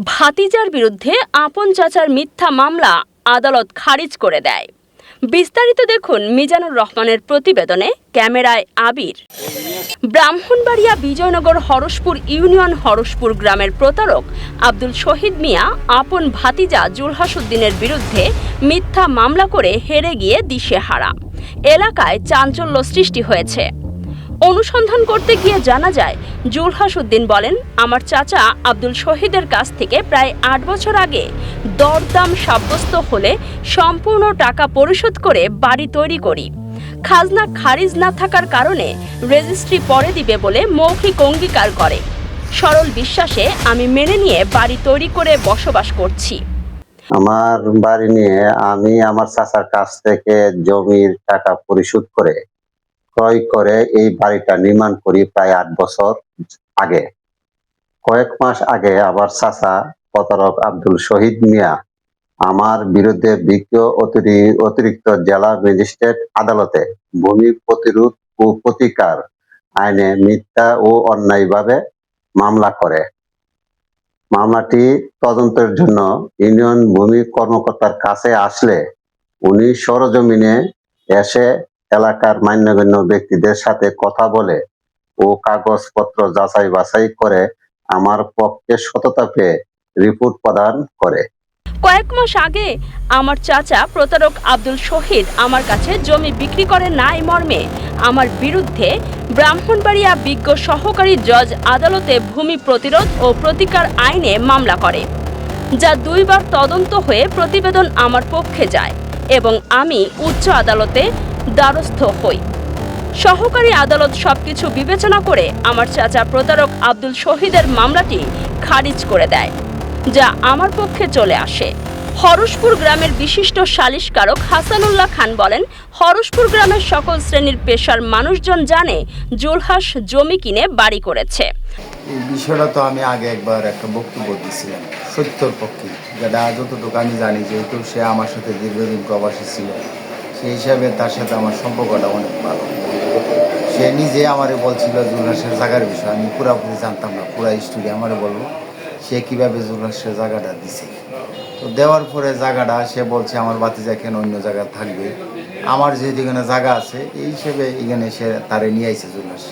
ভাতিজার বিরুদ্ধে আপন চাচার মিথ্যা মামলা আদালত খারিজ করে দেয়। বিস্তারিত দেখুন মিজানুর রহমানের প্রতিবেদনে। ক্যামেরায় আবির। ব্রাহ্মণবাড়িয়া বিজয়নগর হরসপুর ইউনিয়ন হরসপুর গ্রামের প্রতারক আব্দুল শহীদ মিয়া আপন ভাতিজা জুলহাস উদ্দিনের বিরুদ্ধে মিথ্যা মামলা করে হেরে গিয়ে দিশেহারা। এলাকায় চাঞ্চল্য সৃষ্টি হয়েছে। অনুসন্ধান করতে গিয়ে জানা যায়, জুলহাস উদ্দিন বলেন, আমার চাচা আব্দুল শহীদের কাছ থেকে প্রায় 8 বছর আগে দরদাম সাব্যস্ত হলে সম্পূর্ণ টাকা পরিশোধ করে বাড়ি তৈরি করি। খাজনা খারিজ না থাকার কারণে রেজিস্ট্রি পরে দিবে বলে মৌখিক অঙ্গীকার করে। সরল বিশ্বাসে আমি মেনে নিয়ে বাড়ি তৈরি করে বসবাস করছি। আমার বাড়ি নিয়ে আমি আমার চাচার কাছ থেকে জমির টাকা পরিশোধ করে ক্রয় করে এই বাড়িটা নির্মাণ করি প্রায় 8 বছর আগে। কয়েক মাস আগে আবার চাচা প্রতারক আব্দুল শহীদ মিয়া আমার বিরুদ্ধে বিজ্ঞ অতিরিক্ত জেলা ম্যাজিস্ট্রেট আদালতে ভূমি প্রতিরোধ ও প্রতিকার আইনে মিথ্যা ও অন্যায়ভাবে মামলা করে। মামলাটি তদন্তের জন্য ইউনিয়ন ভূমি কর্মকর্তার কাছে আসলে উনি সরজমিনে এসে এলাকার মান্যগণ্য ব্যক্তিদের সাথে কথা বলে ও কাগজপত্র যাচাই বাছাই করে আমার পক্ষে সততা পেয়ে রিপোর্ট প্রদান করে। কয়েক মাস আগে আমার চাচা প্রতারক আব্দুল শহীদ আমার কাছে জমি বিক্রি করে নাই মর্মে আমার বিরুদ্ধে ব্রাহ্মণবাড়িয়া বিজ্ঞ সহকারী জজ আদালতে ভূমি প্রতিরোধ ও প্রতিকার আইনে মামলা করে, যা 2 বার তদন্ত হয়ে প্রতিবেদন আমার পক্ষে যায় এবং আমি উচ্চ আদালতে দ্বারস্থ হই। সহকারী আদালত সবকিছু বিবেচনা করে আমার চাচা প্রতারক আব্দুল শহীদের মামলাটি খারিজ করে দেয়, যা আমার পক্ষে চলে আসে। হরসপুর গ্রামের বিশিষ্ট সালিশকারক হাসানুল্লাহ খান বলেন, হরসপুর গ্রামের সকল শ্রেণীর পেশার মানুষজন জানে জুলহাস জমি কিনে বাড়ি করেছে। এই বিষয়টা তো আমি আগে একবার একটা বক্তব্য দিয়েছিলাম সত্যর পক্ষে, যেটা যতটুকু আমি জানি, যেহেতু সে আমার সাথে দীর্ঘদিন প্রবাসী ছিল, সেই হিসাবে তার সাথে আমার সম্পর্কটা অনেক ভালো। সে নিজে আমারে বলছিল জুলহাসের জায়গার বিষয়, আমি পুরাপুরি জানতাম না, পুরা স্টোরি আমারে বলবো সে কীভাবে জুলহাসের জায়গাটা দিছে। তো দেওয়ার পরে জায়গাটা সে বলছে আমার ভাতিজা কেন অন্য জায়গায় থাকবে, আমার যেহেতু এখানে জায়গা আছে এই হিসেবে এখানে সে তারে নিয়ে আইছে জুলহাস।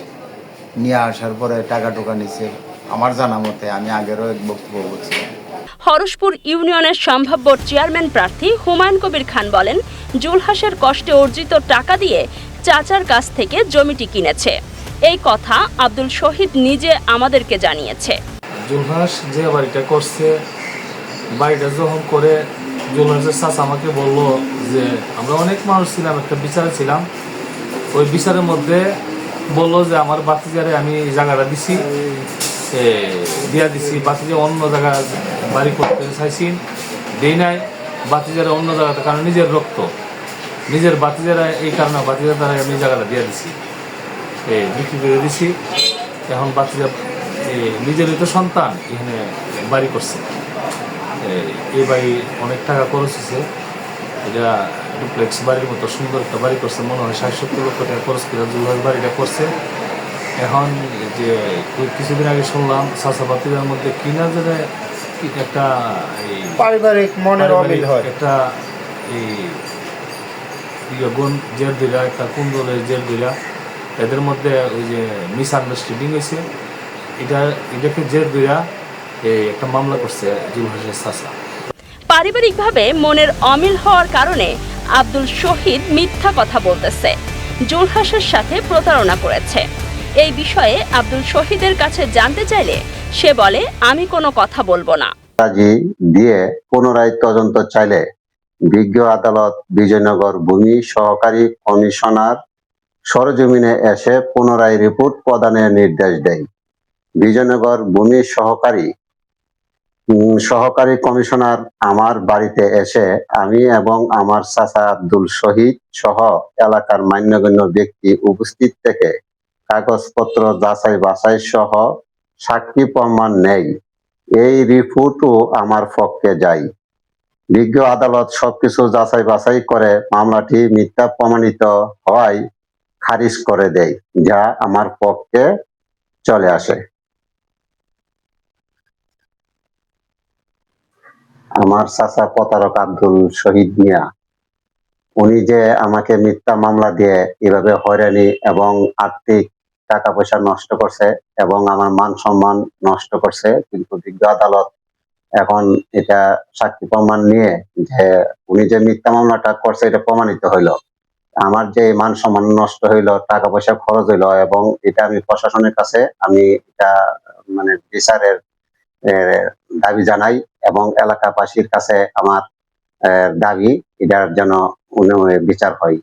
নিয়ে আসার পরে টাকা টোকা নিছে আমার জানা মতে, আমি আগেরও এক বক্তব্য বলছিলাম। হরসপুর ইউনিয়নের সম্ভাব্য চেয়ারম্যান প্রার্থী হুমায়ুন কবির খান বলেন, জুলহাসের কষ্টে অর্জিত টাকা দিয়ে চাচার কাছ থেকে জমিটি কিনেছে। এই কথা আব্দুল শহীদ নিজে আমাদেরকে জানিয়েছে। জুলহাস যে বাড়িটা করছে, বাড়িটা যখন করে জুলহাসের চাচা আমাকে বললো যে আমরা অনেক মানুষ ছিলাম, একটা বিচারে ছিলাম, ওই বিচারের মধ্যে বললো যে আমার বাতিজারে আমি জায়গাটা দিছি, দিয়া দিছি, বাতিজা অন্য জায়গায় বাড়ি করতে চাইছি, দেই নাই, বাতিজারে অন্য জায়গাতে, কারণ নিজের রক্ত, নিজের বাতিজারা, এই কারণে বাতিজার দ্বারা আমি জায়গাটা দিয়ে দিছি, বিক্রি করে দিছি। এখন বাতিজা নিজেরই তো সন্তান এখানে বাড়ি করছে, এই বাড়ি অনেক টাকা খরচ হয়েছে, এটা ডুপ্লেক্স বাড়ির মতো সুন্দর একটা বাড়ি করছে, মনে হয় 60-70 লক্ষ টাকা খরচ করে জুলহাস বাড়িটা করছে। এখন যে কিছুদিন আগে শুনলাম চাচা বাতিজার মধ্যে কিনা যে একটা পারিবারিক মনের অমিল হয়, একটা এই গুণ জেল দিলা, একটা কুন্দলের জেল দিলা, এদের মধ্যে ওই যে মিসআন্ডারস্ট্যান্ডিং হয়েছে, এটাকে জেল দিলা একটা মামলা করছে জুলহাসের চাচা। পারিবারিকভাবে মনের অমিল হওয়ার কারণে আব্দুল শহীদ মিথ্যা কথা বলতেছে, জুলহাসের সাথে প্রতারণা করেছে। এই বিষয়ে আব্দুল শহীদের কাছে জানতে চাইলে সে বলে, আমি কোনো কথা বলবো না। রাজি দিয়ে পুনরায় তদন্ত চাইলে বিজ্ঞ আদালত বিজয়নগর ভূমি সহকারী কমিশনার সরজমিনে এসে পুনরায় রিপোর্ট প্রদানের নির্দেশ দেয়। বিজয়নগর ভূমি সহকারী কমিশনার আমার বাড়িতে এসে আমি এবং আমার চাচা আব্দুল শহীদ সহ এলাকার মান্যগণ্য ব্যক্তি উপস্থিত থেকে কাগজপত্র যাচাই বাছাই সহ সাক্ষী প্রমাণ নেই। এই রিপোর্টও আমার পক্ষে যায়। বিজ্ঞ আদালত সবকিছু যাচাই বাছাই করে মামলাটি মিথ্যা প্রমাণিত হওয়ায় খারিজ করে দেয়, যা আমার পক্ষে চলে আসে। আমার চাচা প্রতারক আব্দুল শহীদ মিয়া, উনি যে আমাকে মিথ্যা মামলা দিয়ে এভাবে হয়রানি এবং আর্থিক টাকা পয়সা নষ্ট করছে এবং আমার মান সম্মান নষ্ট করছে, কিন্তু বিজ্ঞ আদালত এখন এটা সাক্ষী প্রমাণ নিয়ে যে উনি যে মিথ্যা মামলাটা করছে এটা প্রমাণিত হইলো। আমার যে মান সম্মান নষ্ট হইলো, টাকা পয়সা খরচ হইলো, এবং এটা আমি প্রশাসনের কাছে আমি এটা মানে বিচারের দাবি জানাই, এবং এলাকাবাসীর কাছে আমার দাবি এটার যেন বিচার হয়।